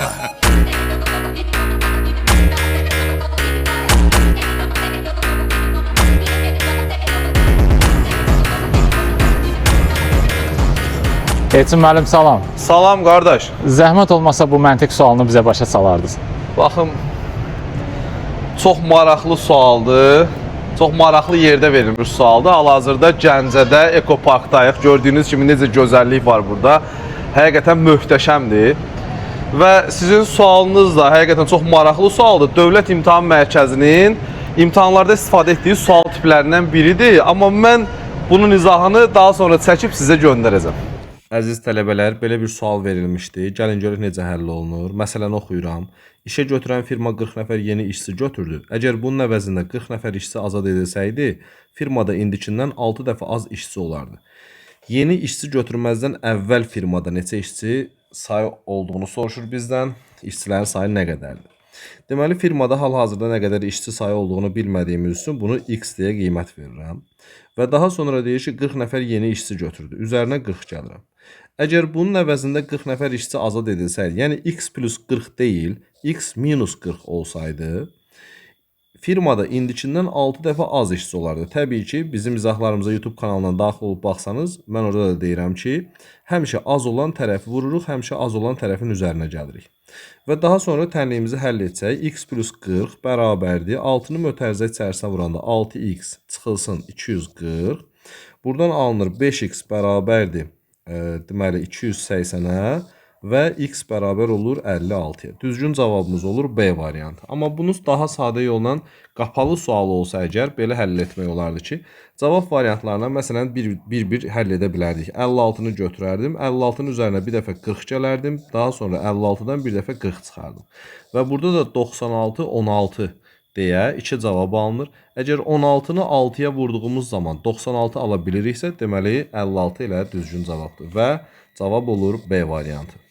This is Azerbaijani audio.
sonra. Elçin müəllim, salam. Salam qardaş. Zəhmət olmasa bu məntiq sualını bizə başa salardınız. Baxım, çox maraqlı sualdır. Çox maraqlı yerdə verilmiş sualdır. Hal-hazırda Gəncədə, Ekoparkdayıq. Gördüyünüz kimi necə gözəllik var burada. Həqiqətən möhtəşəmdir. Və sizin sualınız da həqiqətən çox maraqlı sualdır. Dövlət İmtahan Mərkəzinin imtahanlarda istifadə etdiyi sual tiplərindən biridir. Amma mən bunun izahını daha sonra çəkib sizə göndərəcəm. Əziz tələbələr, belə bir sual verilmişdi. Gəlin görək necə həll olunur. Məsələni oxuyuram. İşə götürən firma 40 nəfər yeni işçi götürdü. Əgər bunun əvəzində 40 nəfər işçi azad edilsəydi, firmada indikindən 6 dəfə az işçi olardı. Yeni işçi götürməzdən əvvəl firmada neçə işçi sayı olduğunu soruşur bizdən. İşçilərin sayı nə qədərdir? Deməli, firmada hal-hazırda nə qədər işçi sayı olduğunu bilmədiyimiz üçün bunu x deyə qiymət verirəm. Və daha sonra deyir ki, 40 nəfər yeni işçi götürdü. Üzərinə 40 gəlirəm. Əgər bunun əvəzində 40 nəfər işçi azad edilsəydi, yəni x plus 40 deyil, x minus 40 olsaydı, firmada indikindən 6 dəfə az işçi olardı. Təbii ki, bizim izahlarımıza YouTube kanalına daxil olub baxsanız, mən orada da deyirəm ki, həmişə az olan tərəfi vururuq, həmişə az olan tərəfin üzərinə gəlirik. Və daha sonra tənliyimizi həll etsək, x plus 40 bərabərdir. 6-nı mötərizə içərisinə vuranda 6x çıxılsın 240. Buradan alınır 5x bərabərdir. Deməli 280-ə və x bərabər olur 56-ya. Düzgün cavabımız olur B variantı. Amma bunu daha sadə yolla qapalı sualı olsa əgər belə həll etmək olardı ki, cavab variantlarına məsələn bir həll edə bilərdik. 56-nı götürərdim, 56-nın üzərinə bir dəfə 40 gələrdim, daha sonra 56-dan bir dəfə 40 çıxardım. Və burada da 96, 16 deyə iki cavab alınır. Əgər 16-nı 6-ya vurduğumuz zaman 96 ala biliriksə, deməli 56 ilə düzgün cavabdır və cavab olur B variantı.